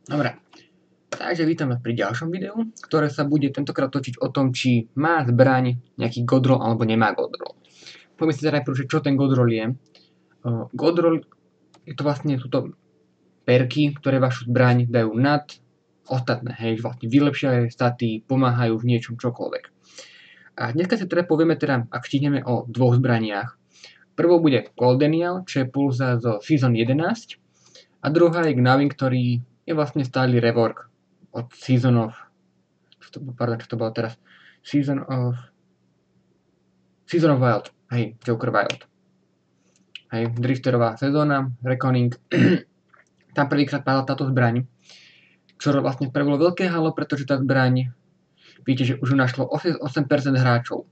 Dobre, takže vítam vás pri ďalšom videu, ktoré sa bude tentokrát točiť o tom, či má zbraň nejaký godroll alebo nemá godroll. Poďme si teda najprv, čo ten godroll je. Godroll je to vlastne, sú to perky, ktoré vašu zbraň dajú nad ostatné, hej, vlastne vylepšia staty, pomáhajú v niečom čokoľvek. A dneska si teda povieme, ak stihneme, o dvoch zbraniach. Prvou bude Coldenial, čo je pulza zo Season 11, a druhá je Gnawing, ktorý je vlastne stály rework od Season of... čo to bolo teraz? Season of Wild, hej, Joker Wild. Hej, drifterová sezóna, Reckoning. Tam prvýkrát padla táto zbraň, čo vlastne spravilo veľké halo, pretože tá zbraň, viete, že už ju našlo 8% hráčov.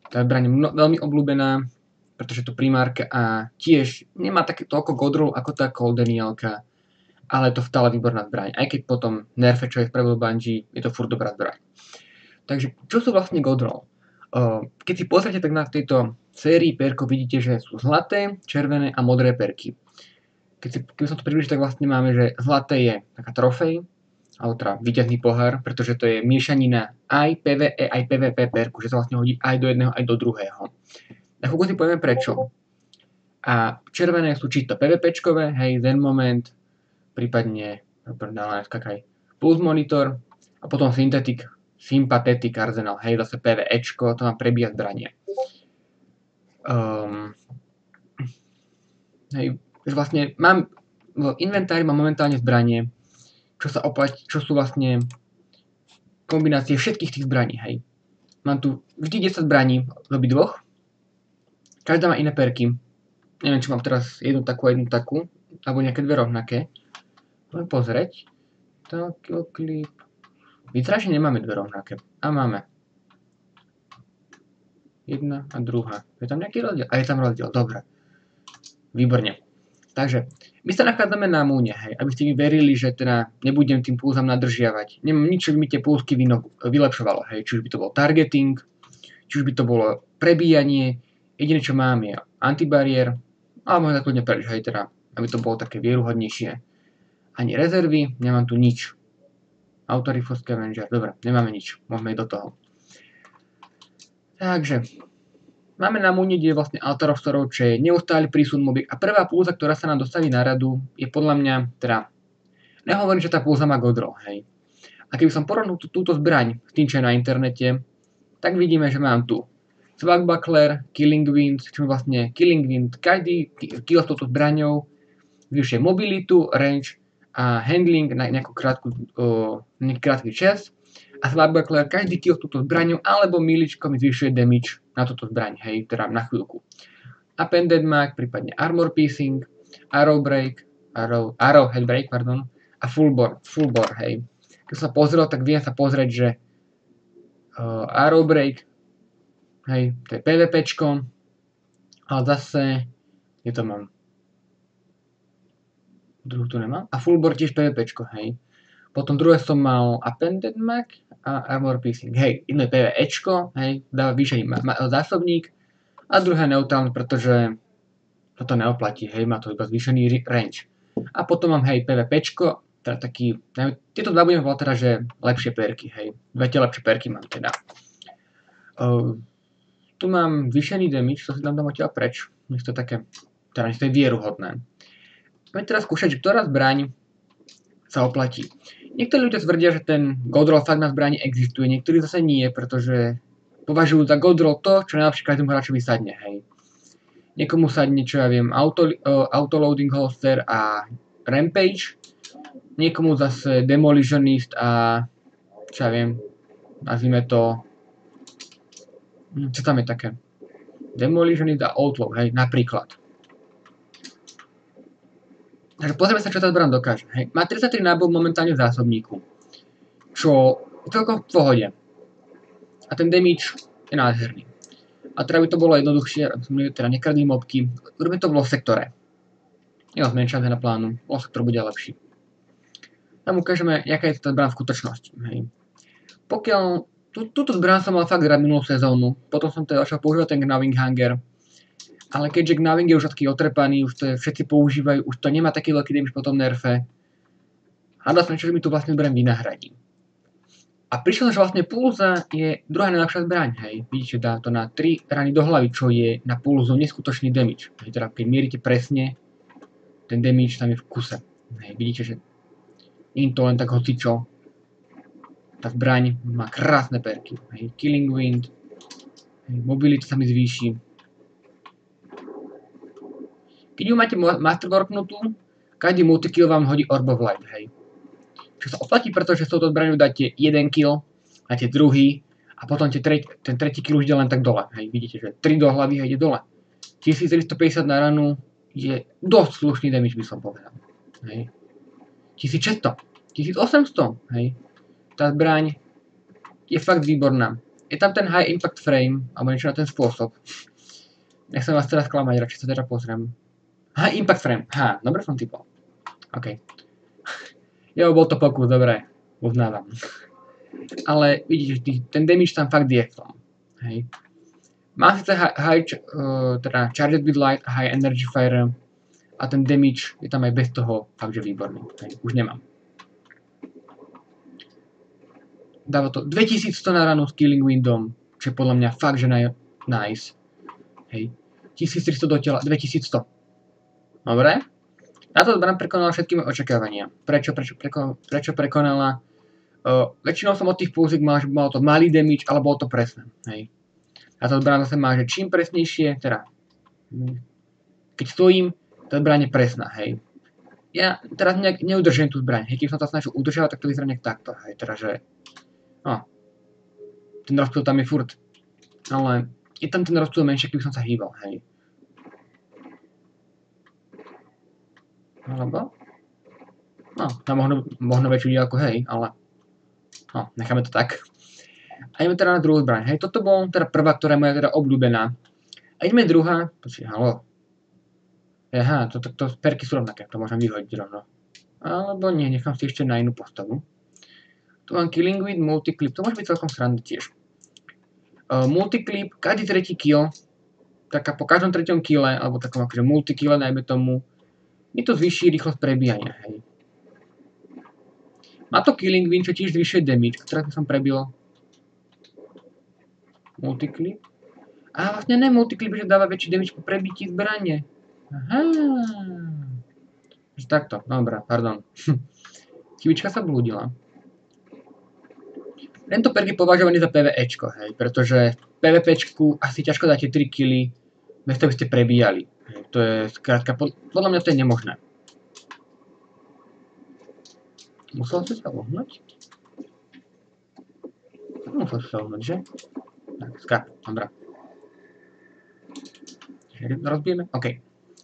Tá zbraň je veľmi obľúbená, pretože to primárka a tiež nemá také toľko godroll ako tá Coldenialka, ale je to stále výborná zbraň. Aj keď potom nerfe, čo je spravil Bungie, je to furt dobrá zbraň. Takže čo sú vlastne godroll? Keď si pozrite, tak na tejto sérii perkov vidíte, že sú zlaté, červené a modré perky. Keď som to približil, tak vlastne máme, že zlaté je taká trofej, alebo teda víťazný pohár, pretože to je miešanina aj PvE, aj PvP perku, že sa vlastne hodí aj do jedného, aj do druhého. Na chvíľku si povieme prečo. A červené sú čisto PvPčkové, hej, Zen Moment, prípadne Pulse Monitor a potom Sympathetic Arsenal, hej, zase PvEčko, to má prebíja zbranie. Hej, vlastne mám v inventári mám momentálne zbranie, čo sú vlastne kombinácie všetkých tých zbraní, hej. Mám tu vždy 10 zbraní z obidvoch. Každá má iné perky. Neviem, či mám teraz jednu takú, alebo nejaké dve rovnaké. Poďme pozrieť. Taký klip. Vyzerá, že nemáme dve rovnaké. A máme. Jedna a druhá. Je tam nejaký rozdiel? A je tam rozdiel, dobre. Výborne. Takže, my sa nachádzame na múne, hej, aby ste mi verili, že teda nebudem tým pulzám nadržiavať. Nemám nič, čo by mi tie pulsky vylepšovalo, hej. Či už by to bol targeting, či už by to bolo prebíjanie. Jediné, čo mám, je antibariér, ale môžem tak kľudne preč, hej, teda, aby to bolo také vieruhodnejšie. Ani rezervy, nemám tu nič. Autorifle Scavenger, dobre, nemáme nič, môžeme ísť do toho. Takže, máme na múne, kde je vlastne Altar of Sorrow, čo je neustály prísun mobiek a prvá pulza, ktorá sa nám dostaví na radu, je podľa mňa, teda, nehovorím, že tá pulza má godroll, hej. A keby som porovnal túto zbraň s tým, čo je na internete, tak vidíme, že mám tu Swagbuckler, Killing Wind, čo je vlastne Killing Wind, každý kill s touto zbraňou zvyšuje mobilitu, range a handling na nejaký krátky čas. A Swagbuckler, každý kill s touto zbraňou alebo miličkom zvyšuje damage na túto zbraň, hej, teda na chvíľku. Appended Mag, prípadne Armor Piercing, Arrowhead Break, pardon, a Full bore, hej. Keď som sa pozrel, tak viem sa pozrieť, že Arrow Break, hej, to je PvPčko, ale zase, kde to mám? Druhú tu nemám. A Full bore tiež PvPčko, hej. Potom druhé som mal Appended Mag a Armor Piercing. Hej, jedno je PvEčko, hej, dáva vyšší zásobník a druhé neutrálne, pretože to neoplatí, hej, má to iba zvýšený range. A potom mám, hej, PvPčko, teda taký, tieto dva budeme volať teda, že lepšie perky, hej. Dve tie lepšie perky mám teda. Tu mám zvýšený damage, to si dám odtiaľ preč, nech to je také, teda nech to je vieruhodné. Poďme teraz skúšať, že ktorá zbraň sa oplatí. Niektorí ľudia tvrdia, že ten godroll fakt na zbrani existuje, niektorí zase nie, pretože považujú za godroll to, čo najlepšie každému hráčovi sadne, hej. Niekomu sadne, čo ja viem, autoloading holster a rampage, niekomu zase demolitionist a čo ja viem, nazvime to, čo tam je také, demolitionist a outlaw, hej, napríklad. Takže pozrieme sa, čo tá zbraň dokáže. Hej. Má 33 nábojov momentálne v zásobníku, čo je celkom v pohode. A ten damage je nádherný. A teda by to bolo jednoduchšie, teda nekradli mobky, urobíme to v lost sektore. Jeho zmenšame na plánu, lost sektor bude lepší. Tam ukážeme, jaká je tá zbraň v skutočnosti. Hej. Pokiaľ túto zbraň som mal fakt rád minulú sezónu, potom som teda začal používať ten Gnawing Hanger. Ale keďže Gnawing je už taký otrepaný, už to všetci používajú, už to nemá taký veľký damage po tom nerfe. Hádal som, čo mi tu vlastne zbraň vynahradí. A prišiel, že vlastne pulza je druhá najlepšia zbraň, hej. Vidíte, dá to na 3 rany do hlavy, čo je na pulzu neskutočný damage. Hej, teda keď mierite presne, ten damage tam je v kuse. Hej, vidíte, že nie to len tak hocičo. Tá zbraň má krásne perky. Hej, Killing Wind, hej, mobilita sa mi zvýši. Keď ju máte masterworknutú, každý multikill vám hodí Orb of Light, hej. Čo sa oplatí, pretože s touto zbraňou dáte 1 kill, dáte druhý a potom ten tretí kill už ide len tak dole. Hej, vidíte, že 3 do hlavy a ide dole. 1350 na ranu je dosť slušný damage, by som povedal. Hej. 1600, 1800, hej. Tá zbraň je fakt výborná. Je tam ten high impact frame, alebo niečo na ten spôsob. Nechcem vás teraz klamať, radšej sa teda pozriem. High impact frame, dobre som typol. OK. Jo, bol to pokus, dobre, uznávam. Ale vidíte, že ten damage tam fakt je v tom. Hej. Mám sice teda Charged with Light, High Energy Fire a ten damage je tam aj bez toho fakt, že výborný. Hej. Už nemám. Dáva to 2100 na ranu s Killing Windom, čo je podľa mňa fakt, že nice. Hej. 1300 do tela, 2100. Dobre? Táto zbraň prekonala všetky moje očakávania. Prečo prekonala? Väčšinou som od tých pulziek mal, že malo to malý damage, ale bolo to presné. Hej. Táto zbraň zase má, že čím presnejšie, teda keď stojím, tá zbraň je presná, hej. Ja teraz nejak neudržujem tú zbraň, hej, keď som sa snažil udržovať, tak to vyzerá nejak takto, hej, teda že ten rozptyl tam je furt, ale je tam ten rozptyl menšie, keby som sa hýbal, hej. Alebo? Na možno väčšiu diaľku, hej, ale necháme to tak. A ideme teda na druhú zbraň, hej, toto bol teda prvá, ktorá je moja teda obľúbená. A ideme druhá, počkej, halo. To perky sú rovnaké, to môžem vyhodiť rovno. Alebo nie, nechám si ešte na inú postavu. Tu mám Killing Wind, Multiclip, to môže byť celkom sranda tiež. Multiclip, každý tretí kill, taká po každom treťom kille, alebo takom akože multikille, najmä tomu, mi to zvýši rýchlosť prebíjania, hej. Má to Killing Wind, čo tiež zvyšuje damage, a teraz by som prebil Multiclip. A vlastne ne Multiclip, že dáva väčší damage po prebití zbrane. Aha. Takto, dobrá, pardon. Chybička sa blúdila. Tento perk je považovaný za PvEčko, hej, pretože v PvPčku asi ťažko dáte 3 killy, bez toho by ste prebíjali. Hej, to je skrátka, podľa mňa to je nemožné. Musel si sa uhnúť? Musel si sa uhnúť, že? Tak, skrátka, dobrá. Rozbijeme? OK.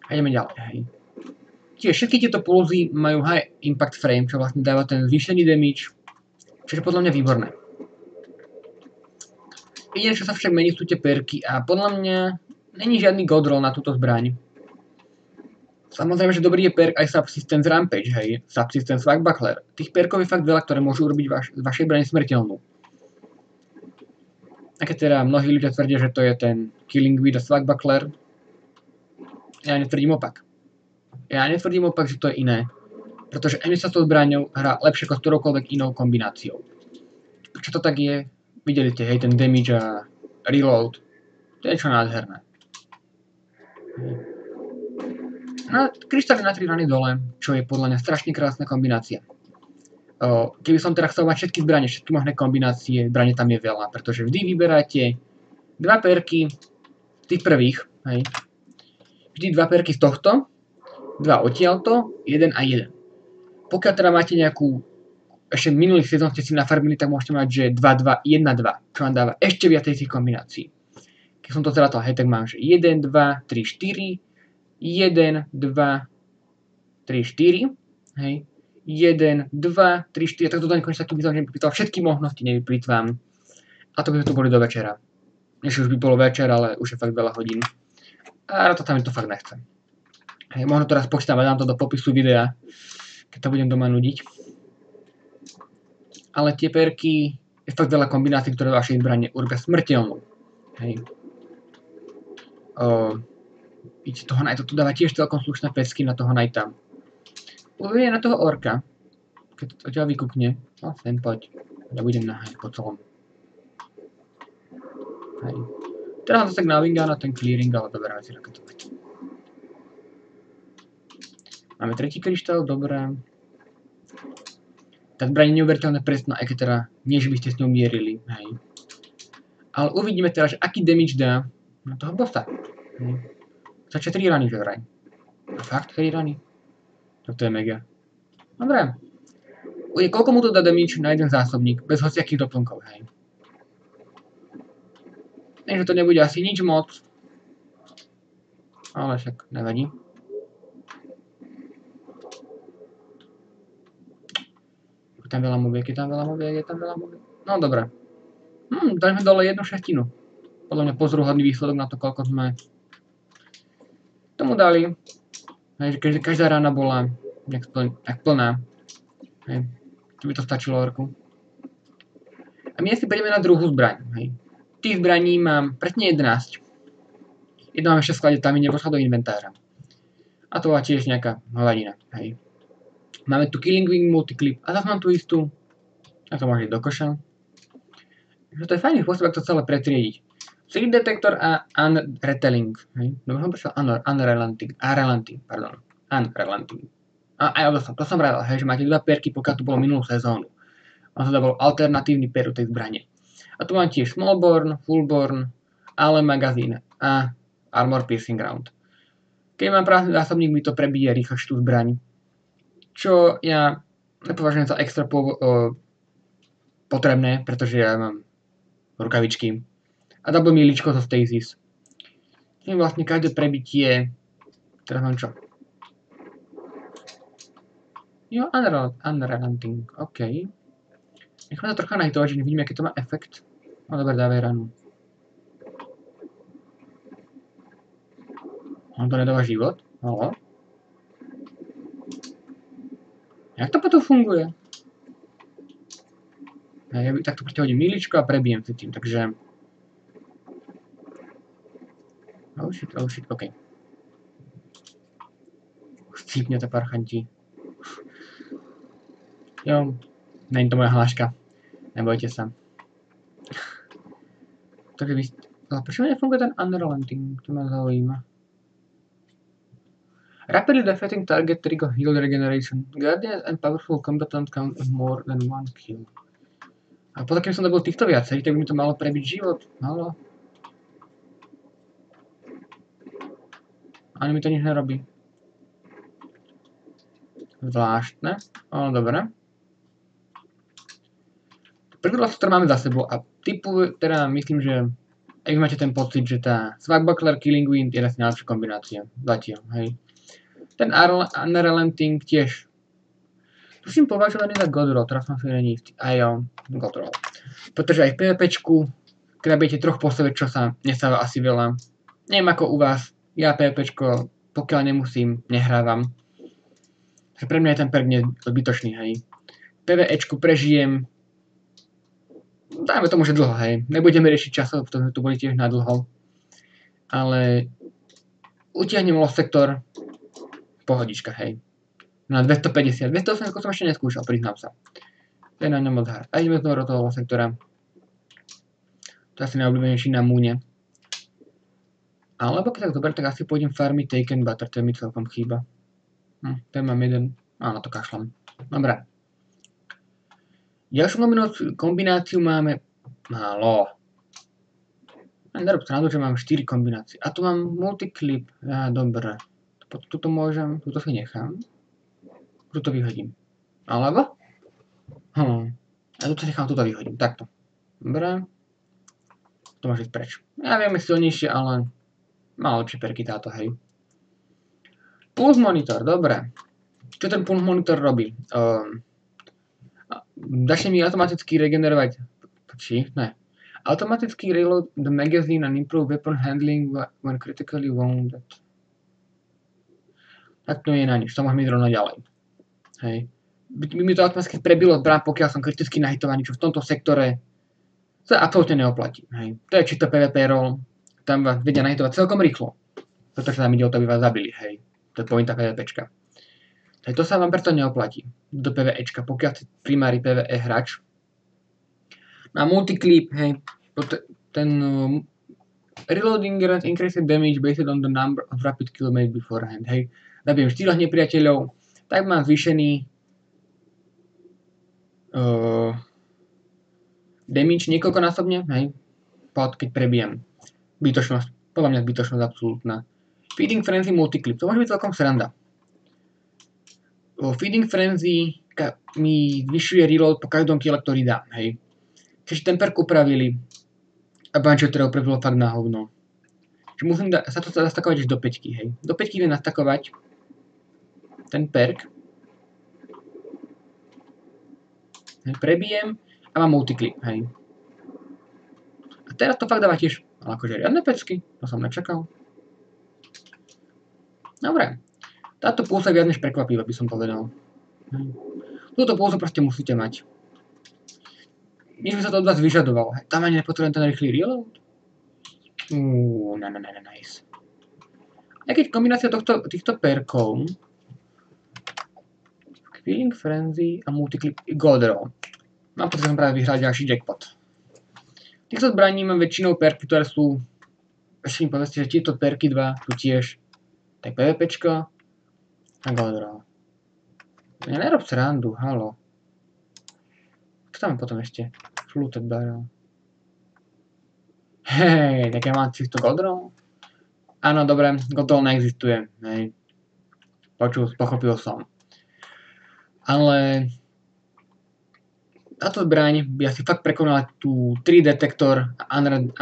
A ideme ďalej, hej. Čiže všetky tieto pulzy majú high impact frame, čo vlastne dáva ten zvýšený damage, čo je podľa mňa výborné. Jediné, čo sa však mení, sú tie perky a podľa mňa není žiadny god roll na túto zbraň. Samozrejme, že dobrý je perk aj Subsistence Rampage, hej, Subsistence Swagbuckler. Tých perkov je fakt veľa, ktoré môžu urobiť z vašej zbrane smrteľnú. A keď teda mnohí ľudia tvrdia, že to je ten Killing Wind a Swagbuckler, ja netvrdím opak. Že to je iné. Pretože Emi sa s tou zbraňou hrá lepšie ako s ktoroukoľvek inou kombináciou. Prečo to tak je? Videli ste, hej, ten damage a reload. To je niečo nádherné. A kryštály na 3 rany dole, čo je podľa mňa strašne krásna kombinácia. Keby som teda chcel mať všetky zbrane, všetky možné kombinácie, zbrane tam je veľa, pretože vždy vyberáte 2 perky z tých prvých, hej. Vždy 2 perky z tohto, 2 odtiaľto, 1 a 1. Pokiaľ teda máte nejakú, ešte v minulých sezónach ste si nafarbili, tak môžete mať, že 2, 2, 1, 2, čo vám dáva ešte viacej tých kombinácií. Keď som to zratal, hej, tak mám, že 1, 2, 3, 4, 1, 2, 3, 4, hej, 1, 2, 3, 4, tak to nekonečne sa tu by som nevypýtal všetky možnosti, nevyplýtvám. A to by to boli do večera. Ešte už by bolo večer, ale už je fakt veľa hodín. A to tam mi to fakt nechce. Hej, možno to raz počítam a dám to do popisu videa, keď to budem doma nudiť. Ale tie perky, je fakt veľa kombinácií, ktoré vašej zbrane urobia smrteľnú. Hej. Vidíte, toho Knighta tu dáva tiež celkom slušné pecky na toho Knighta. Povie na toho orka, keď to odtiaľ vykúkne, no sem poď, ja budem naháňať po celom. Hej. Teraz zase na Wingana ten clearing, ale dobré veci raketovať. Máme tretí kryštál, dobré. Tá zbraň je neuveriteľne presná, aj keď teda nie, že by ste s ňou mierili, hej. Ale uvidíme teda, že aký damage dá na toho bossa. Začne 3 rany, že vraj. A fakt 3 rany? Tak to je mega. Dobre. Koľko mu to dá damage na jeden zásobník, bez hociakých doplnkov, hej. Takže to nebude asi nič moc. Ale však nevadí. Je tam veľa moviek, je tam veľa moviek, je tam veľa moviek. No dobre. Dali sme dole 1/6. Podľa mňa pozoruhodný výsledok na to, koľko sme tomu dali. Každá rána bola jak plná. Hej. Tu by to stačilo orku. A my si prejdeme na druhú zbraň. Hej. Tých zbraní mám presne 11. Jedno mám ešte v sklade, tam mi nevošla do inventára. A to bola tiež nejaká hovadina. Hej. Máme tu Killing Wing Multiclip a zase mám tu istú. A to môže ísť do koša. To je fajný spôsob, ako to celé pretriediť. Sleep Detector a Unretelling. Dobre som prečo? Unrelenting. Unrelenting. To som pravil, že máte 2 perky, pokiaľ to bolo minulú sezónu. On sa dával alternatívny per u tej zbrane. A tu mám tiež Smallborn, Fullborn, Ale magazín a Armor Piercing Round. Keď mám prázdny zásobník, mi to prebíje rýchlejšie tú zbraň. Čo ja nepovažujem za extra potrebné, pretože ja mám rukavičky. A double mi líčko zo Stasis. Tým vlastne každé prebitie... Teraz mám čo? Jo, Unrelenting, OK. Nechme to trocha nahitovať, že nevidíme, aký to má efekt. No dobre, dávaj ranu. On to nedáva život? Halo? Jak to potom funguje? Ja takto proste hodím miličko a prebijem si tým, takže... Oh shit, OK. Chcípnete parchanti. Jo, není to moja hláška. Nebojte sa. Takže vy... Ale prečo nefunguje ten Unrelenting? To ma zaujíma. Rapidly defeating target trigger heal regeneration. Guardians and powerful combatant count as more than 1 kill. A potom, keby som dobil týchto viacerých, tak by mi to malo prebiť život. Halo? Ani mi to nič nerobí. Zvláštne. Ale dobre. Prvú vlastne, ktorú máme za sebou a typu, teda myslím, že ak máte ten pocit, že tá Swagbuckler Killing Wind je vlastne najlepšia kombinácia. Zatiaľ, hej. Ten Unrelenting tiež. Tuším považovaný za Godroll, teraz som si není istý. Aj jo, Godroll. Pretože aj v PvPčku, keď budete troch postaviť, čo sa nestáva asi veľa. Neviem ako u vás, ja PvPčko, pokiaľ nemusím, nehrávam. Takže pre mňa je ten perk zbytočný, hej. PvEčku prežijem, dajme tomu, že dlho, hej. Nebudeme riešiť časov, pretože sme tu boli tiež na dlho. Ale utiahnem Lost Sector, pohodička, hej. Na 250, 280 som ešte neskúšal, priznám sa. To je na ňom moc hard. A ideme znovu do toho Lost Sectora. To je asi najobľúbenejší na múne. Alebo keď tak dobre, tak asi pôjdem farmiť Taken Butter, to mi celkom chýba. Ten mám jeden, áno, to kašľam. Dobre. Ďalšiu kombináciu máme... Málo. Nerob srandu, že mám 4 kombinácie. A tu mám multiclip. Dobre. Tuto môžem, tuto si nechám. Tuto vyhodím. Alebo? A tuto si nechám, tuto vyhodím. Takto. Dobre. To môže ísť preč. Ja viem, je silnejšie, ale má lepšie perky táto, hej. Pulse monitor, dobre. Čo ten pulse monitor robí? Začne mi automaticky regenerovať. Ne. Automaticky reload the magazine and improve weapon handling when critically wounded. Tak to nie je na nič, to môžeme ísť rovno ďalej. Hej. By mi to automaticky prebilo zbraň, pokiaľ som kriticky nahitovaný, čo v tomto sektore sa absolútne neoplatí. Hej. To je čisto PvP roll, tam vás vedia nahitovať celkom rýchlo. Pretože tam ide o to, aby vás zabili, hej. To je pointa PvPčka. Hej, to sa vám preto neoplatí do PvEčka, pokiaľ ste primári PvE hráč. Na multiclip, hej, ten reloading range increases damage based on the number of rapid kill made beforehand, hej. Zabijem 4 nepriateľov, tak mám zvýšený damage niekoľkonásobne, hej, keď prebijem. Zbytočnosť, podľa mňa zbytočnosť absolútna. Feeding Frenzy multiclip, to môže byť celkom sranda. Feeding Frenzy mi zvyšuje reload po každom kille, ktorý dám, hej. Čiže ten perk upravili a Bancho upravilo fakt na hovno. Čiže musím sa to nastakovať až do 5, hej. Do 5 viem nastakovať ten perk. Hej, prebijem a mám multiclip, hej. A teraz to fakt dáva tiež, ale akože riadne pecky, to som nečakal. Dobre, táto pulsa je viac než prekvapivá, by som povedal. Túto pulsu proste musíte mať. Nič by sa to od vás vyžadovalo. Tam ani nepotrebujem ten rýchly reload. Nice. Aj keď kombinácia týchto perkov, Feeling Frenzy a Multiclip Gold Roll. Mám pocit, že som práve vyhral ďalší jackpot. Týchto zbraní mám väčšinou perky, ktoré sú, ešte mi povedzte, že tieto perky dva sú tiež tak PvPčko a Gold Roll. Ja nerob srandu, halo. Čo tam potom ešte? Fluted Barrel. Hej, tak ja mám čisto Gold Roll? Áno, dobre, Gold Roll neexistuje. Hej. Pochopil som. Ale táto zbraň by asi fakt prekonala tú 3 detektor a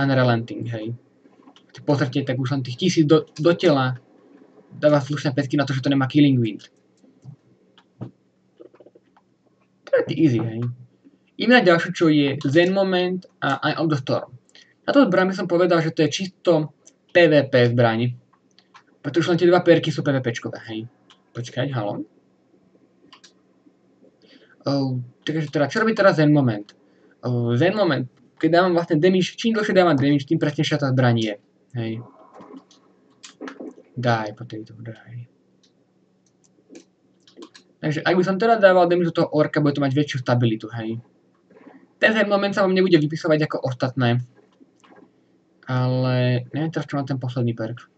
unrelenting, hej. Keď pozrite, tak už len tých 1000 do tela dáva slušné pecky na to, že to nemá Killing Wind. Pretty easy, hej. Iná ďalšie, čo je Zen Moment a Eye of the Storm. Táto zbraň by som povedal, že to je čisto PvP zbraň. Pretože len tie dva perky sú PvPčkové, hej. Počkať, halo. Takže teda, čo robí teraz Zen Moment? Zen Moment, keď dávam vlastne damage, čím dlhšie dávam damage, tým presnejšia tá zbraň je. Hej. Daj, potato, daj. Takže ak by som teraz dával damage do toho orka, bude to mať väčšiu stabilitu, hej. Ten Zen Moment sa vám nebude vypisovať ako ostatné. Ale neviem teraz, čo má ten posledný perk.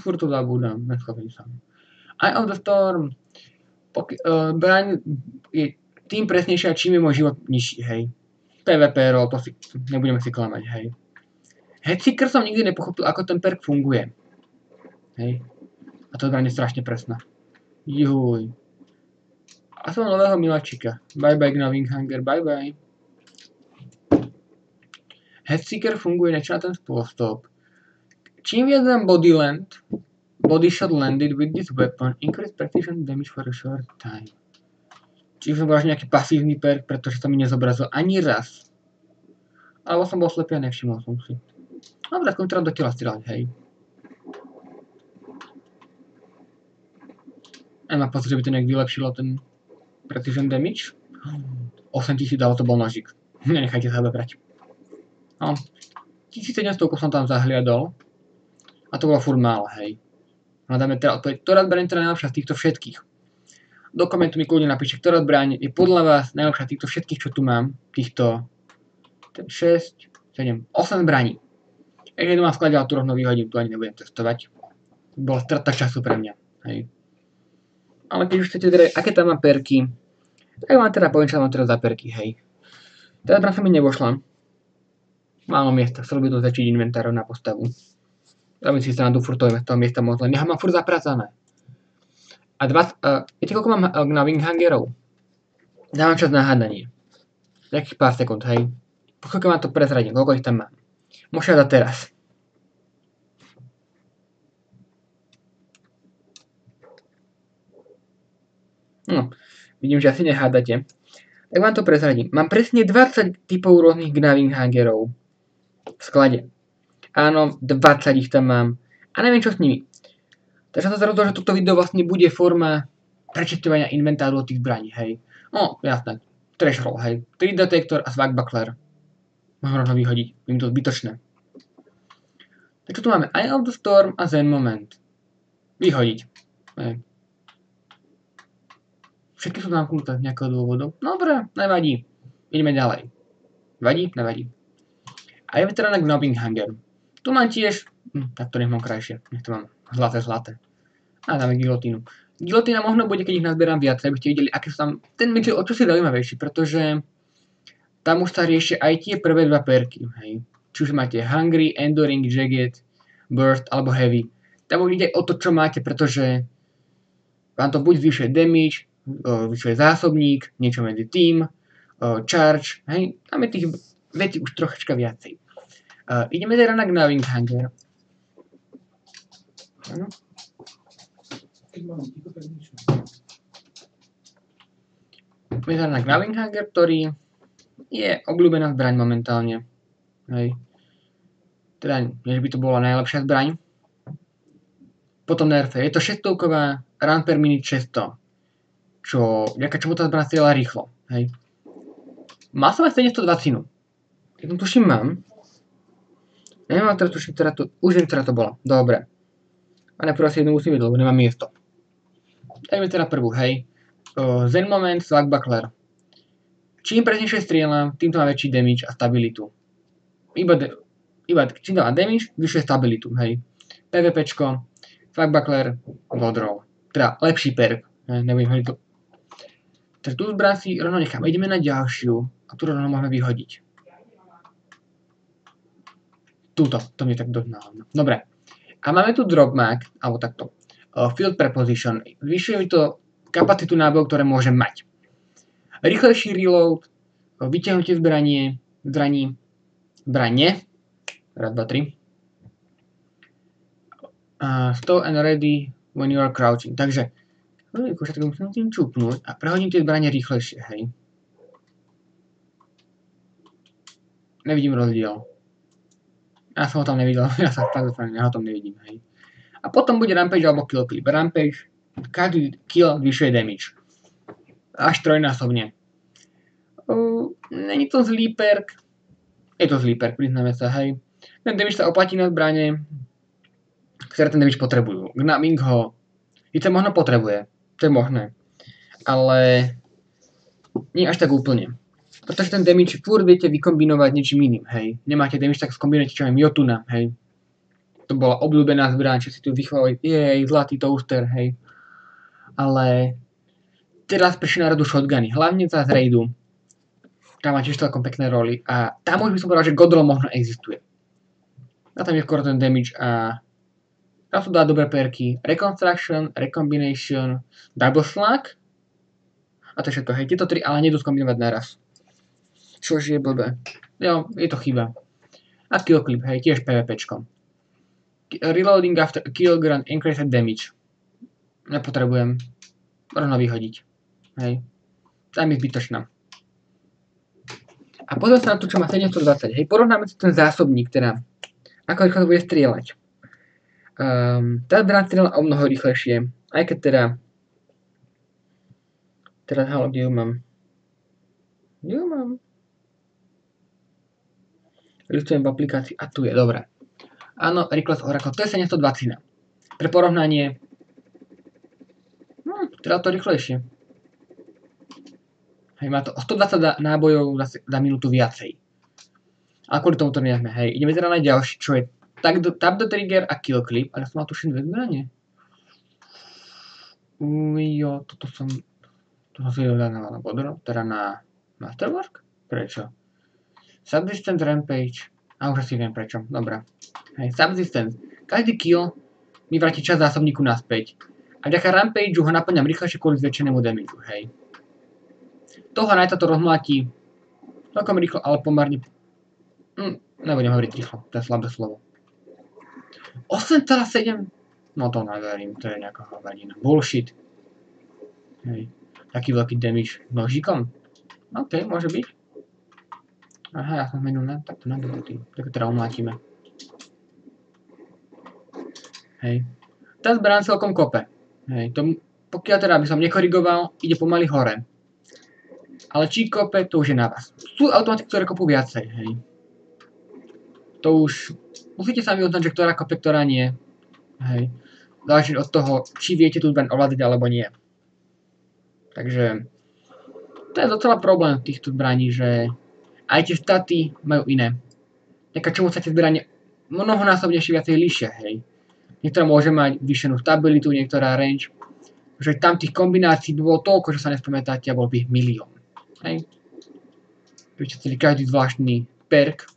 Furt to zabúdam, neschopím sa. Eye of the Storm. Zbraň je tým presnejšia, čím je môj život nižší, hej. PvP roll, to si nebudeme si klamať, hej. Headseeker som nikdy nepochopil, ako ten perk funguje. Hej. A to zbraň je strašne presná. Juj. A som nového miláčika. Bye bye Gnawinghanger, bye bye. Headseeker funguje niečo na ten spôsob. Čím viac dám body shot landed with this weapon, increase precision damage for a short time. Čiže som bol až nejaký pasívny perk, pretože sa mi nezobrazil ani raz. Alebo som bol slepý a nevšimol som si. Dobre, skôr treba do tela strieľať, hej. A má pocit, že by to nejak vylepšilo ten precision damage. 8000 dalo, to bol nožík. Nenechajte sa dobrať. No, 1700 som tam zahliadol. A to bolo furt málo, hej. Hľadáme teda odpoveď, ktorá zbraň je teda najlepšia z týchto všetkých. Do komentu mi kľudne napíšte, ktorá zbraň je podľa vás najlepšia z týchto všetkých, čo tu mám. Týchto 6, 7, 8 zbraní. Keď jednu mám v sklade, ale tu rovno vyhodím, tu ani nebudem testovať. Bola strata času pre mňa, hej. Ale keď už chcete vedieť, aké tam mám perky, tak vám teda poviem, čo mám teraz za perky, hej. Teda zbraň sa mi nevošla. Málo miesta, chcel by to zväčšiť inventárov na postavu. Dávam si stranu furt toho miesta moc, len nechám mám furt zapracané. A viete, koľko mám Gnawinghangerov? Dávam čas na hádanie. Nejakých pár sekúnd, hej. Pokiaľ vám to prezradím, koľko ich tam mám. Môžete dať teraz. No, vidím, že asi nehádate. Tak vám to prezradím. Mám presne 20 typov rôznych Gnawinghangerov v sklade. Áno, 20 ich tam mám. A neviem, čo s nimi. Takže som sa rozhodol, že toto video vlastne bude forma prečisťovania inventáru od tých zbraní, hej. No, jasné. Trash roll, hej. 3 detektor a swagbuckler. Mám rovno vyhodiť. Je mi to zbytočné. Tak čo tu máme? Eye of the Storm a Zen Moment. Vyhodiť. Hej. Všetky sú zamknuté z nejakého dôvodu. Dobre, nevadí. Ideme ďalej. Vadí? Nevadí. A ideme teda na Gnabbinghanger. Tu mám tiež... tak to nech mám krajšie. Nech to mám zlaté. A dáme gilotínu. Gilotína možno bude, keď ich nazberám viac, aby ste videli, aké sú tam... Ten meč je o čosi zaujímavejší, pretože tam už sa riešia aj tie prvé dva perky. Hej. Či už máte Hungry, Enduring, Jagged, Burst alebo Heavy. Tam už ide o to, čo máte, pretože vám to buď zvyšuje damage, zvyšuje zásobník, niečo medzi tým, charge, hej, tam je tých vecí už trošička viacej. Ideme teda na Gnabbinghanger. Áno. Ideme teda na Gnabbinghanger, ktorý je obľúbená zbraň momentálne. Hej. Teda, nie že by to bola najlepšia zbraň. Potom nerfe. Je to 600-ková run per minute 600. Vďaka čomu tá zbraň strieľa rýchlo. Hej. Mal som aj 720. Ja to tuším mám. Neviem, ale teraz tuším, už viem, ktorá to bola. Dobre. A najprv asi jednu musím vidieť, lebo nemám miesto. Dajme teda prvú, hej. Zen Moment, Swagbuckler. Čím presnejšie strieľam, tým to má väčší damage a stabilitu. Iba čím to má damage, vyššie stabilitu, hej. PvPčko, Swagbuckler, Godroll. Teda lepší perk. Nebudem hovoriť to. Takže tú zbraň si rovno nechám. Ideme na ďalšiu a tu rovno môžeme vyhodiť. Túto, to mi tak dohnalo. Dobre. A máme tu Drop Mag, alebo takto. Field Preposition. Zvyšuje mi to kapacitu nábojov, ktoré môžem mať. Rýchlejší reload, vytiahnutie zbranie, raz, dva, tri. Stow and ready when you are crouching. Takže, musím tým čupnúť a prehodím tie zbranie rýchlejšie, hej. Nevidím rozdiel. Ja som ho tam nevidel, ja sa ho tam nevidím, hej. A potom bude Rampage alebo Kill Clip. Rampage, každý kill zvyšuje damage. Až trojnásobne. Není to zlý perk. Je to zlý perk, priznáme sa, hej. Ten damage sa oplatí na zbranie, ktoré ten damage potrebujú. Gnabbing ho síce možno potrebuje, to je možné, ale nie až tak úplne. Pretože ten damage furt viete vykombinovať niečím iným, hej. Nemáte damage, tak skombinujete čo aj Jotuna, hej. To bola obľúbená zbraň, čo si tu vychválili, zlatý toaster, hej. Ale teraz prišli na radu shotguny, hlavne za z raidu. Tam má tiež celkom pekné roly a tam už by som povedal, že Godroll možno existuje. A tam je skoro ten damage a tam sú dá dobré perky. Reconstruction, Recombination, Double Slug. A to je všetko, hej, tieto tri ale nedú skombinovať naraz. Čož je blbé. Jo, je to chyba. A Kill Clip, hej, tiež PvPčko. Reloading after a kill grant increased damage. Nepotrebujem. Rovno vyhodiť. Hej. Tam je zbytočná. A pozrieme sa na to, čo má 720. Hej, porovnáme si ten zásobník, teda. Ako rýchlo to bude strieľať. Tá zbraň strieľa o mnoho rýchlejšie. Aj keď teda... Teraz, halo, kde ju mám? Kde ju mám? Listujem v aplikácii. A tu je, dobré. Áno, Reckless Oracle, to je 720. Pre porovnanie... teda to rýchlejšie. Hej, má to o 120 nábojov za minútu viacej. Ale kvôli tomu to nejsme, hej. Ideme teda na ďalší, čo je Tap the Trigger a Kill Clip. Ale som mal tuším dve zbranie. Jo, toto som si dal na Godroll, teda na Masterwork? Prečo? Subsistence Rampage. A už asi viem prečo, dobrá. Hej, Subsistence. Každý kill mi vráti časť zásobníku naspäť. A vďaka Rampageu ho naplňam rýchlejšie kvôli zväčšenému damageu, hej. Toho Knighta to rozmláti celkom rýchlo, ale pomerne... nebudem hovoriť rýchlo, to je slabé slovo. 8,7? No to neverím, to je nejaká hovadina. Bullshit. Hej. Taký veľký damage nožikom? OK, môže byť. Aha, ja som zmenil na takto na dodatý. Tak teda omlátime. Hej. Tá zbraň celkom kope. Hej, pokiaľ teda by som nekorigoval, ide pomaly hore. Ale či kope, to už je na vás. Sú automatiky, ktoré kopú viacej, hej. To už... Musíte sami uznať, že ktorá kope, ktorá nie. Hej. Záleží od toho, či viete tú zbraň ovládať alebo nie. Takže to je docela problém týchto zbraní, že aj tie staty majú iné. Nejaká čomu sa tie zbranie mnohonásobnejšie viacej líšia, hej. Niektorá môže mať vyššenú stabilitu, niektorá range. Že tam tých kombinácií by bolo toľko, že sa nespamätáte a bol by ich milión. Hej. By ste chceli každý zvláštny perk,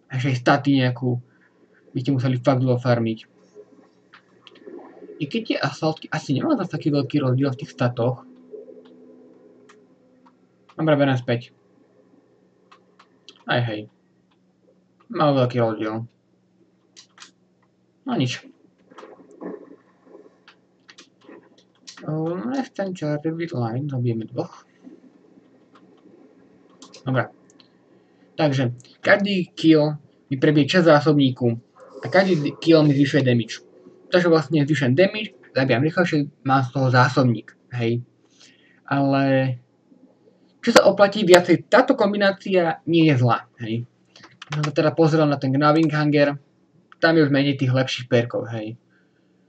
a že aj staty nejakú, by ste museli fakt dlho farmiť. I keď tie asfaltky asi nemá zase taký veľký rozdiel v tých statoch. Dobre, beriem späť. Aj hej. Mal veľký rozdiel. No nič. Než ten Charted Line zabijeme dvoch. Dobre. Takže, každý kill mi prebije časť zásobníku a každý kill mi zvyšuje damage. Takže vlastne zvyšujem damage, zabijam rýchlejšie, mám z toho zásobník, hej. Ale čo sa oplatí viacej, táto kombinácia nie je zlá, hej. Som sa teda pozrel na ten Gnawing Hanger, tam je už menej tých lepších perkov, hej.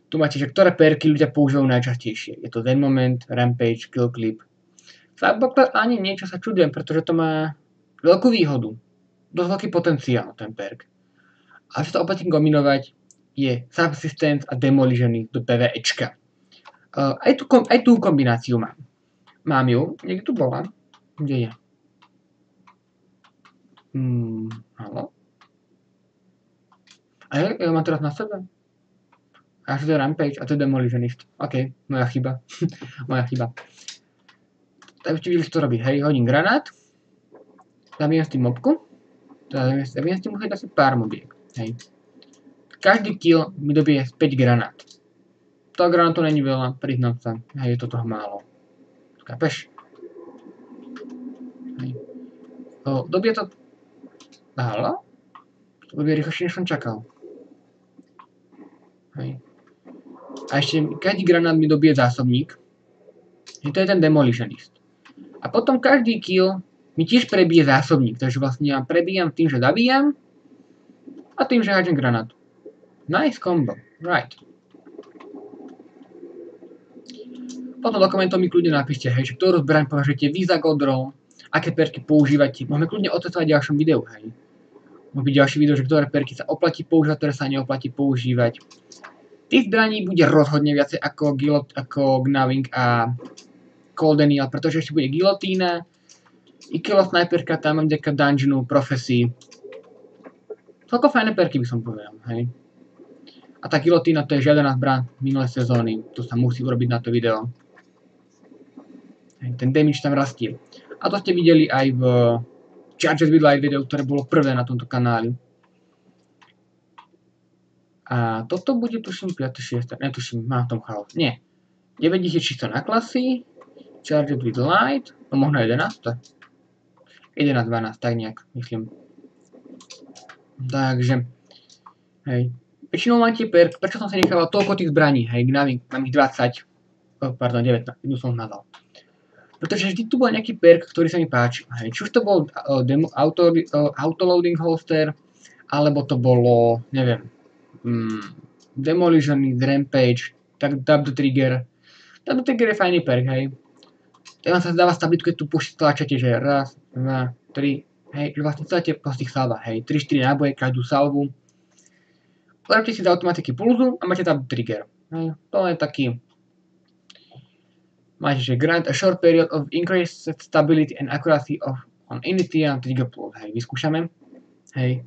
Tu máte, že ktoré perky ľudia používajú najčastejšie. Je to Zen Moment, Rampage, Kill Clip. Cyberpunk ani niečo sa čudujem, pretože to má veľkú výhodu. Dosť veľký potenciál, ten perk. A čo sa oplatí kombinovať, je Subsistence a Demolition do PvEčka. Aj tú kombináciu mám. Mám ju, niekde tu bola. Kde je? Halo? A ja mám teraz na sebe. A to je Rampage a to je Demolitionist. OK, moja chyba. Moja chyba. Tak ešte vidíš, čo to robí. Hej, hodím granát. Zabijem s tým mobku. Zabijem s tým musieť asi pár mobiek. Hej. Každý kill mi dobije 5 granát. To granátu není veľa, priznám sa. Hej, je to toho málo. Chápeš? Hej. Dobije to... Halo? To dobije rýchlejšie, než som čakal. Hej. A ešte každý granát mi dobije zásobník. Hej, to je ten Demolitionist. A potom každý kill mi tiež prebije zásobník, takže vlastne ja prebijam tým, že zabíjam a tým, že hádžem granát. Nice combo, right. Potom do komentov mi kľudne napíšte, hej, že ktorú zbraň považujete vy za godrol, aké perky používate. Môžeme kľudne otestovať v ďalšom videu, hej. Môže byť ďalší video, že ktoré perky sa oplatí používať, ktoré sa neoplatí používať. Tých zbraní bude rozhodne viacej ako Gnawing a Cold Denial, pretože ešte bude gilotína, i kilo snajperka tam mám vďaka dungeonu, profesii. Celko fajné perky by som povedal, hej. A tá gilotína to je žiadaná zbraň minulé sezóny, to sa musí urobiť na to video. Hej, ten damage tam rastie. A to ste videli aj v Charged with Light video, ktoré bolo prvé na tomto kanáli. A toto bude tuším 5. 6. Netuším, mám v tom chaos. Nie. 9 je čisto na klasy. Charged with Light. No možno 11. 11, 12, tak nejak, myslím. Takže, hej. Väčšinou máte perk, prečo som sa nechával toľko tých zbraní, hej, Gnawing, mám ich 20. Pardon, 19, jednu som nazval. Pretože vždy tu bol nejaký perk, ktorý sa mi páčil, hej. Či už to bol autoloading holster, alebo to bolo, neviem, Demolition, Rampage, tak Dub the Trigger. Dub the Trigger je fajný perk, hej. Tak vám sa dáva stabilitu, keď tu tlačate, že raz, 2, 3, hej, že vlastne celé po tých salvách, hej, 3-4 náboje, každú salvu. Urobte si z automatiky pulzu a máte tam trigger, hej, to je taký, máte, že grant a short period of increased stability and accuracy on initial trigger pull, hej, vyskúšame, hej.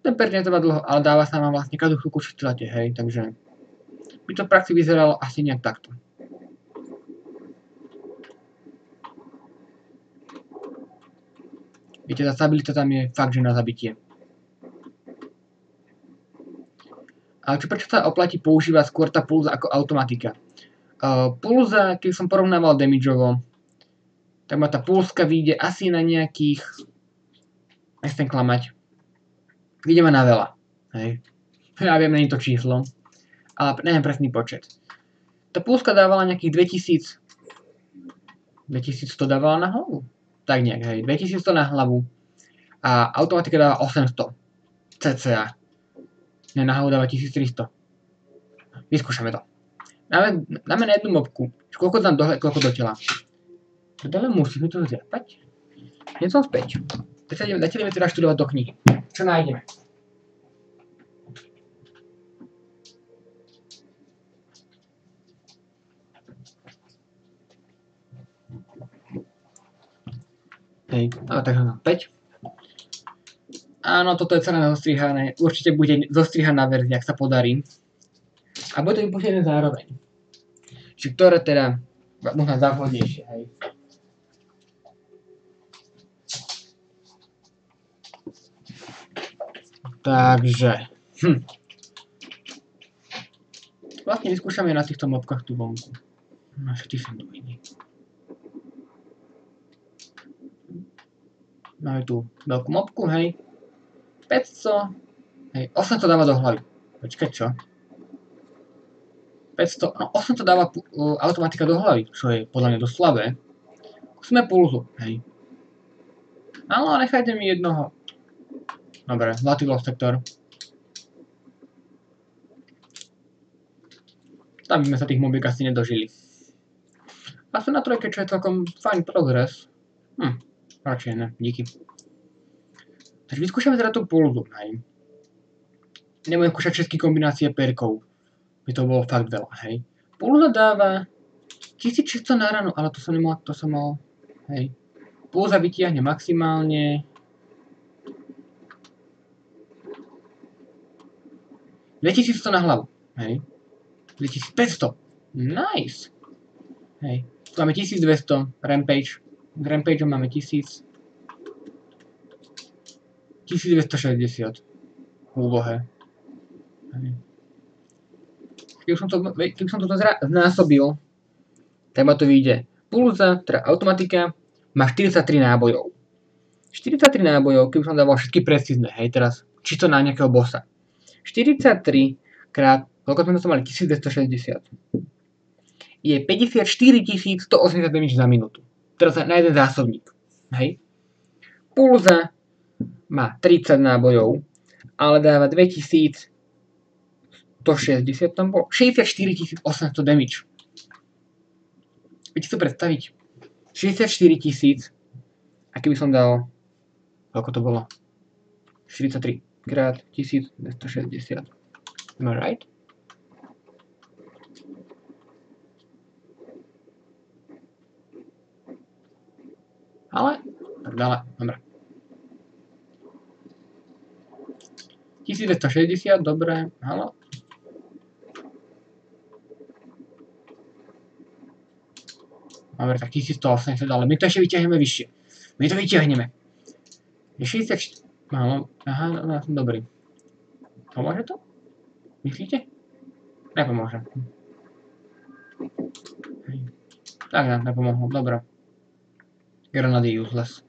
Ten perk netrvá dlho, ale dáva sa vám vlastne každú chvíľku, čo chcete, hej, takže by to v praxi vyzeralo asi nejak takto. Viete, tá stabilita tam je fakt, že na zabitie. Ale prečo sa oplatí používať skôr tá pulza ako automatika? Pulza, keď som porovnával damageovo, tak ma tá pulska vyjde asi na nejakých, nechcem klamať, vyjde ma na veľa, hej. Ja viem, není to číslo, ale neviem presný počet. Tá pulska dávala nejakých 2100 dávala na hlavu? Tak nejak, hej, 2100 na hlavu. A automatika dáva 800. cca. Ne, na hlavu dáva 1300. Vyskúšame to. Dáme na jednu mobku. Koľko dám dole, koľko do tela. Dole musíme to zjapať. Nie som späť. Zatiaľ ideme teda študovať do knihy. Čo nájdeme? Hej, ale takže mám 5. Áno, toto je celé zostrihané. Určite bude zostrihaná verzia, ak sa podarí. A bude to vypustené zároveň. Čiže ktoré teda možno záhodnejšie, hej. Takže. Vlastne vyskúšame na týchto mobkách tú vonku. Naše tí sandwichy. Máme tu veľkú mobku, hej. 500. Hej, 800 dáva do hlavy. Počkaj, čo? 500, no 800 dáva automatika do hlavy, čo je podľa mňa dosť slabé. Skúsme pulzu, hej. Ale nechajte mi jednoho. Dobre, zlatý lost sektor. Tam by sme sa tých mobiek asi nedožili. A sú na trojke, čo je celkom fajn progres. Radšej ne, díky. Takže vyskúšame teda tú pulzu, hej. Nebudem skúšať všetky kombinácie perkov. By to bolo fakt veľa, hej. Pulza dáva 1600 na ranu, ale to som mal, hej. Pulza vytiahne maximálne 2100 na hlavu, hej. 2500, nice. Hej, tu máme 1200, Rampage. S Rampageom máme 1260 úlohe. Keby som to znásobil, tak ma to vyjde. Pulza, teda automatika, má 43 nábojov. 43 nábojov, keby som dával všetky precízne, hej, teraz čisto na nejakého bossa. 43 krát, koľko sme to mali? 1260. Je 54 180 damage za minútu. Teraz na jeden zásobník. Hej. Pulza má 30 nábojov, ale dáva 2160, tam bolo 64 800 damage. Viete to predstaviť? 64 000. A keby som dal, koľko to bolo? 43 krát 1260. Am I right? Ale, tak dále, dobre. 1260, dobre, halo. Dobre, tak 1180, ale my to ešte vyťahneme vyššie. My to vyťahneme. Je 64, málo, aha, ja som dobrý. Pomôže to? Myslíte? Nepomôže. Tak nám nepomohlo, dobre. Granady useless.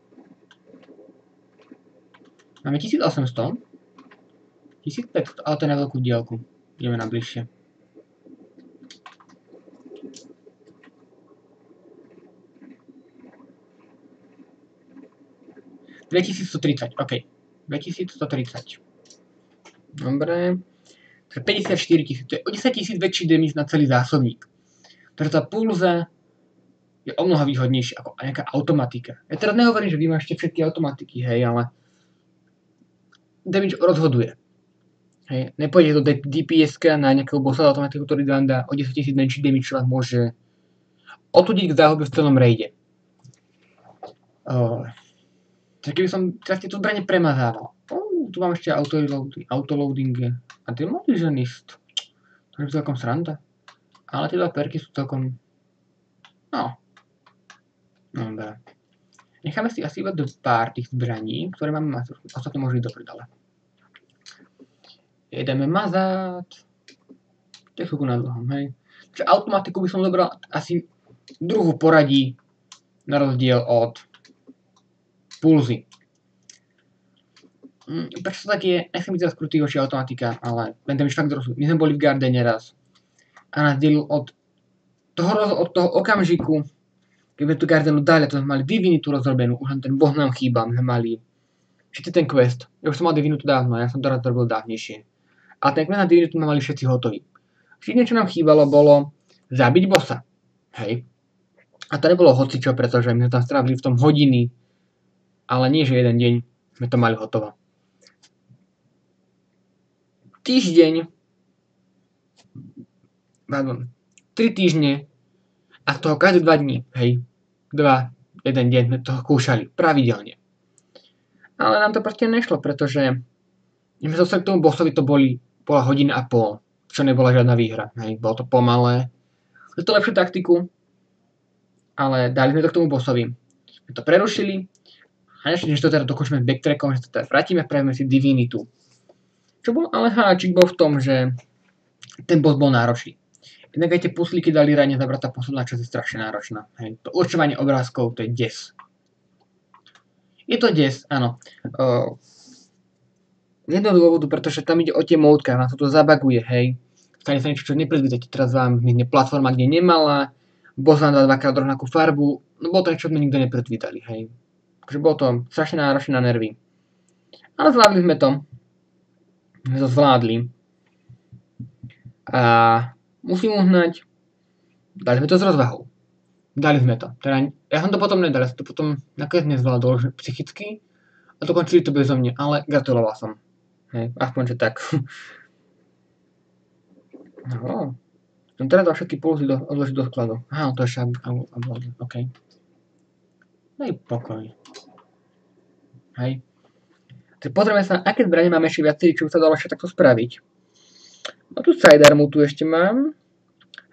Máme 1800. 1500, ale to je na veľkú diaľku. Ideme na bližšie. $2130, OK. 2130. Dobre. To je 54 000, to je o 10 000 väčší damage na celý zásobník. Takže tá pulza je o mnoho výhodnejšia ako nejaká automatika. Ja teraz nehovorím, že vy máte všetky automatiky, hej, ale damage rozhoduje. Hej, nepôjde to DPS-ka na nejakého bossa automatiku, ktorý vám dá o 10 000 menší damage, čo vás môže otudiť k záhube v celom raide. Takže keby som teraz tieto zbrane premazával. Tu mám ešte autoloading a demolitionist. To je celkom sranda. Ale tie dva perky sú celkom... No. Dobre. Necháme si asi iba pár tých zbraní, ktoré máme mať. Ostatné môžu ísť do prdele. Jedeme mazať. To je chvíľku na dlhom, hej. Čiže automatiku by som zobral asi druhú poradí na rozdiel od pulzy. Prečo to tak je? Nechcem byť teraz krutý voči automatika, ale ten už fakt rozsud. My sme boli v Gardene raz a nás delil od toho okamžiku, keď sme tú Gardenu dali, to sme mali divinitu rozrobenú, už len ten boh nám chýbal, my sme mali všetci ten quest. Ja už som mal divinitu dávno, ja som to raz robil dávnejšie. A ten quest na divinitu sme mali všetci hotový. Všetko, čo nám chýbalo, bolo zabiť bossa. Hej. A to nebolo hocičo, pretože my sme tam strávili v tom hodiny, ale nie, že jeden deň sme to mali hotovo. Týždeň, 3 týždne a z toho každé 2 dní, hej, 1 deň sme toho kúšali, pravidelne. Ale nám to proste nešlo, pretože my sme dostali k tomu bossovi, to bola hodina a pol, čo nebola žiadna výhra, hej, bolo to pomalé. Je to lepšiu taktiku, ale dali sme to k tomu bossovi. My to prerušili a než to teda dokončíme s backtrackom, že to teda vrátime, spravíme si divinitu. Čo bol ale háčik bol v tom, že ten boss bol náročný. Jednak aj tie puslíky dali rane zabrať, tá posledná časť je strašne náročná. Hej. To určovanie obrázkov, to je des. Je to des, áno. Z jedného dôvodu, pretože tam ide o tie módka, nás to zabaguje, hej. Stane sa niečo, čo nepredvídate. Teraz vám zmizne platforma, kde nemala, boss vám dá dvakrát rovnakú farbu, no bolo to niečo, čo sme nikto nepredvídali, hej. Takže bolo to strašne náročné na nervy. Ale zvládli sme to. My to zvládli. A musím uznať, dali sme to s rozvahou. Dali sme to. Teda, ja som to potom nedal, ja som to potom nakoniec nezvládol, že psychicky. A dokončili to bezo mňa, ale gratuloval som. Hej, aspoň, že tak. No, som teraz dal všetky pulzy odložiť do skladu. Aha, to ešte upload, OK. Daj pokoj. Hej. Takže pozrieme sa, aké zbranie máme ešte viacerí, čo by sa dalo ešte takto spraviť. No tu sidearmu tu ešte mám.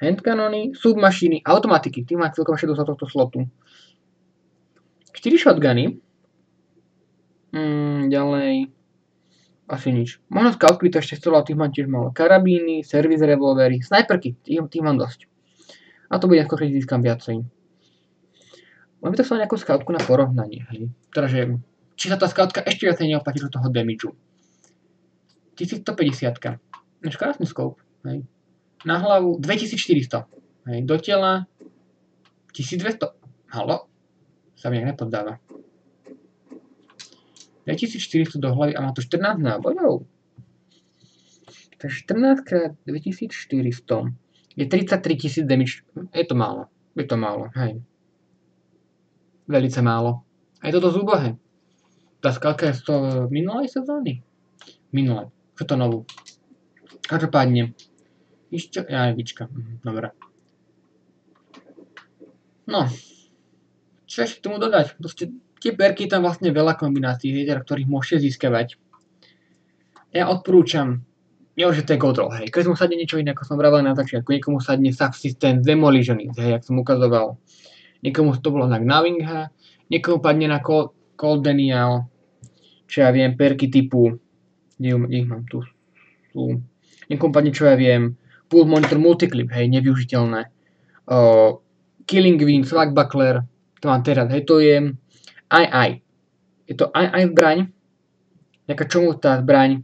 Handkanony, submašiny, automatiky. Tým má celkom ešte dosť tohto slotu. 4 shotguny. Ďalej. Asi nič. Možno scoutky to ešte chcelo, tých mám tiež malo. Karabíny, servis revolvery, snajperky. Tých mám dosť. A to bude skôr, keď získam viacej. Mám by to chcel nejakú scoutku na porovnanie. Hej. Teda, že či sa tá scoutka ešte viacej neoplatí do toho damageu. 1150. Než krásny scope. Hej. Na hlavu 2400. Hej. Do tela 1200. Halo? Sa mi nejak nepoddáva. 2400 do hlavy a má to 14 nábojov. Takže 14 x 2400 je 33 000 damage. Je to málo. Je to málo, hej. Velice málo. A je to dosť úbohé. Tá skalka je z toho minulej sezóny. Minulé. Čo to novú. Každopádne. Ešte, vyčka. Dobre. No. Čo ešte k tomu dodať? Proste tie perky tam vlastne veľa kombinácií, ktorých môžete získavať. Ja odporúčam, že to je Godroll, hej. Keď mu sadne niečo iné, ako som vravel na začiatku, niekomu sadne Subsistence, Demolition, hej, jak som ukazoval. Niekomu to bolo na Gnawingha, niekomu padne na Coldenial, čo ja viem, perky typu, kde ich mám, tu sú. Niekomu padne, čo ja viem, Pulse Monitor Multiclip, hej, nevyužiteľné. Killing Wind, Swagbuckler, to mám teraz, hej, to je aj. Je to aj zbraň, nejaká čomu tá zbraň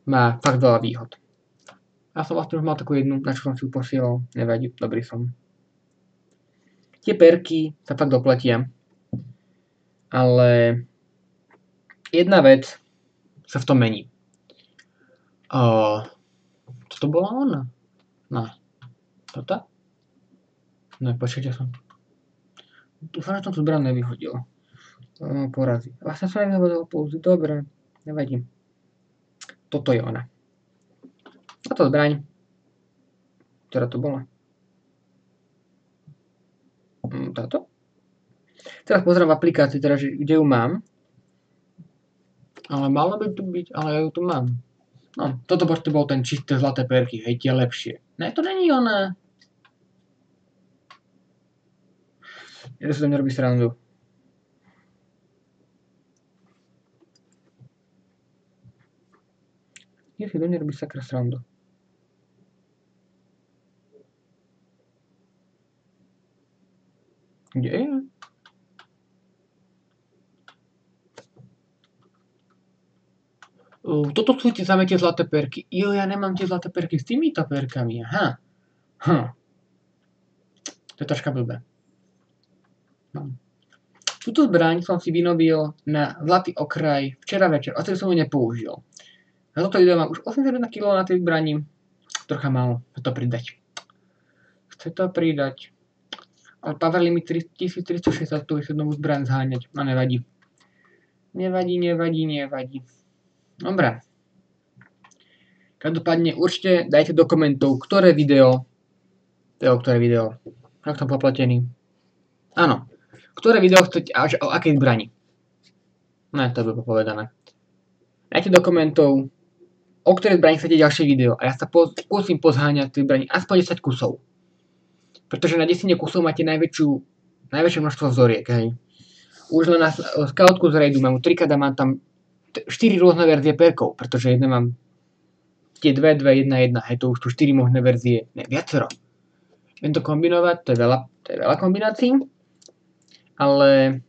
má fakt veľa výhod. Ja som vlastne už mal takú jednu, na čo som si ju posielal, nevadí, dobrý som. Tie perky sa fakt doplatia, ale jedna vec sa v tom mení. Toto bola ona? No. Toto? No, počkajte som. Dúfam, že som tú zbraň nevyhodil. Porazí. Vlastne som nevyhodil pouzy. Dobre, nevadí. Toto je ona. Táto zbraň. Ktorá to bola? Táto? Teraz pozerám v aplikácii, teda, kde ju mám. Ale malo by tu byť, ale ja ju tu mám. No, toto proste bol ten čisté zlaté perky, hej, tie lepšie. Ne, to není ona. Ja sa to nerobí srandu. Ja si to nerobí sakra srandu. Kde je? Toto sú tie samé tie zlaté perky. Jo, ja nemám tie zlaté perky s týmito perkami. Aha. To je troška blbé. No. Túto zbraň som si vynobil na zlatý okraj včera večer, a som ju nepoužil. Na toto video mám už 81 kg na tej zbrani. Trocha málo sa to pridať. chce to pridať. Ale power limit 1360, tu ešte novú zbraň zháňať. No nevadí. Nevadí. Dobre. Každopádne určite dajte do komentov, ktoré video. Jak som popletený. Áno. Ktoré video chcete až o akej zbrani. No to by povedané. Dajte do komentov, o ktorej zbrani chcete ďalšie video. A ja sa skúsim pozháňať tie zbrani aspoň 10 kusov. Pretože na 10 kusov máte najväčšie množstvo vzoriek, hej. Už len na scoutku z raidu mám 3 a mám tam 4 rôzne verzie perkov, pretože jedna mám tie 2, 1, hej, to už tu 4 možné verzie, ne, viacero. Viem to kombinovať, to je veľa kombinácií, ale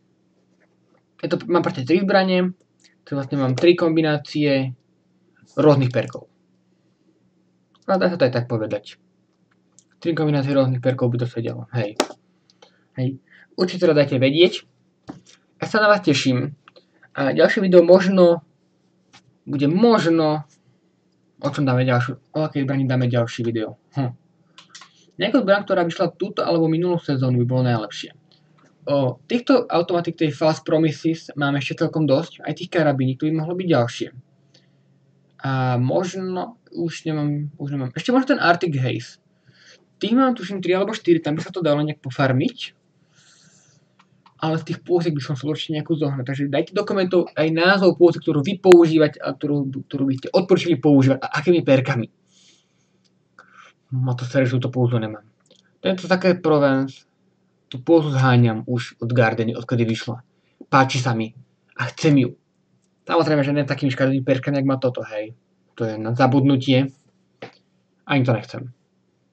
mám proste 3 zbranie, to vlastne mám 3 kombinácie rôznych perkov. A dá sa to aj tak povedať. 3 kombinácie rôznych perkov by to sedelo, hej. Určite teda dajte vedieť. Ja sa na vás teším. A ďalšie video bude možno, o čom dáme o akej zbrani dáme ďalšie video. Nejakú zbraň, ktorá vyšla túto alebo minulú sezónu by bolo najlepšie. O týchto automatik tej False Promises máme ešte celkom dosť, aj tých karabíní, tu by mohlo byť ďalšie. A možno, už nemám, ešte možno ten Arctic Haze. Tých mám tuším 3 alebo 4, tam by sa to dalo nejak pofarmiť. Ale z tých pôziek by som sa určite nejakú zohnať. Takže dajte do komentov aj názov pôzy, ktorú vy používate a ktorú by ste odporúčili používať a akými perkami. No to sa že túto pôzu nemám. Tento také Provence, tú pôzu zháňam už od Gardeny, odkedy vyšla. Páči sa mi a chcem ju. Samozrejme, že ne takými škaredými perkami, jak má toto, hej. To je na zabudnutie. Ani to nechcem.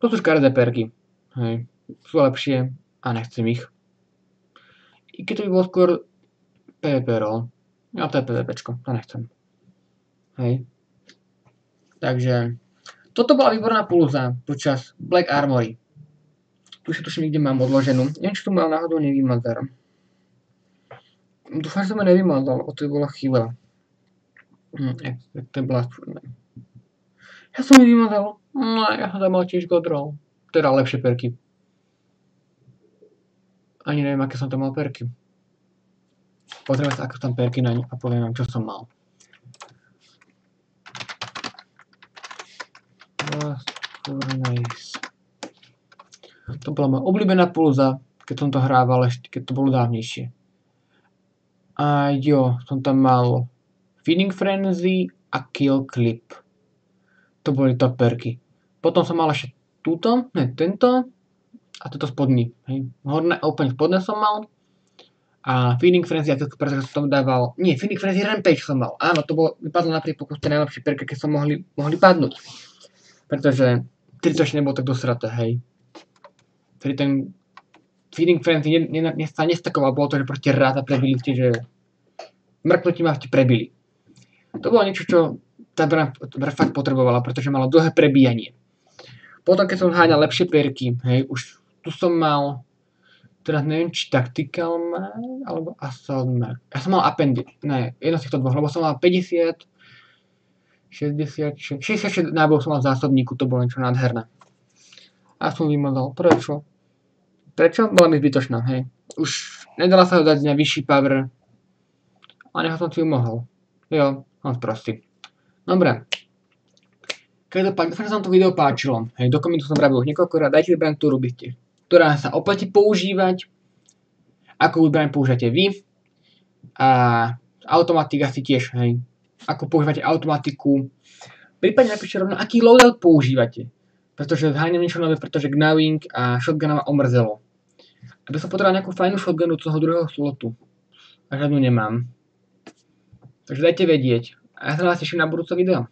To sú škaredé perky, hej. Sú lepšie a nechcem ich. I keď to by bolo skôr PvP roll. Ja to je PvPčko, to nechcem. Hej. Takže toto bola výborná pulza počas Black Armory. Tu si tuším, kde mám odloženú. Neviem, či tu mal náhodou nevymazar. Dúfam, že to ma nevymazal, lebo to bola chyba. To je blasfúrne. Ja som ju vymazal. No, ja som tam mal tiež god roll. Teda lepšie perky. Ani neviem, aké som tam mal perky. Pozrieme sa, aké tam perky na ne a poviem vám, čo som mal. To bola moja obľúbená pulza, keď som to hrával ešte, keď to bolo dávnejšie. A jo, som tam mal Feeding Frenzy a Kill Clip. To boli top perky. Potom som mal ešte túto, ne, tento a toto spodný. Hej. Horné, úplne spodné som mal. A Feeding Frenzy, pretože som dával, nie, Feeding Frenzy Rampage som mal. Áno, to bolo, vypadlo na prípoku tie najlepšie perky, keď som mohli padnúť. Pretože to ešte nebolo tak dosraté, hej. Tedy ten Feeding Frenzy sa nestakoval, bolo to, že proste rád a prebili ste, že mrknutím ste prebili. To bolo niečo, čo tá bra fakt potrebovala, pretože mala dlhé prebíjanie. Potom, keď som háňal lepšie perky, hej, už tu som mal, teraz neviem, či Tactical Mag, alebo Assault Mag. Ja som mal Appendix, ne, jedno z týchto dvoch, lebo som mal 50, 66 nábojov som mal v zásobníku, to bolo niečo nádherné. A som vymazal. Prečo? Bola mi zbytočná, hej. Už nedala sa ho dať na vyšší power. A nechal som si ju mohol. Jo, on sprostý. Dobre. Každopádne, dúfam, že sa vám to video páčilo. Hej, do komentu som pravil už niekoľkokrát. Dajte zbraň, ktorú by ste, ktorá sa oplatí používať. Akú zbraň používate vy. A automatik asi tiež, hej. Ako používate automatiku. Prípadne napíšte rovno, aký loadout používate. Pretože zháňam niečo nové, pretože Gnawing a Shotgun ma omrzelo. Aby som potreboval nejakú fajnú shotgunu z toho druhého slotu. A žiadnu nemám. Takže dajte vedieť. A ja sa na vás teším na budúce video.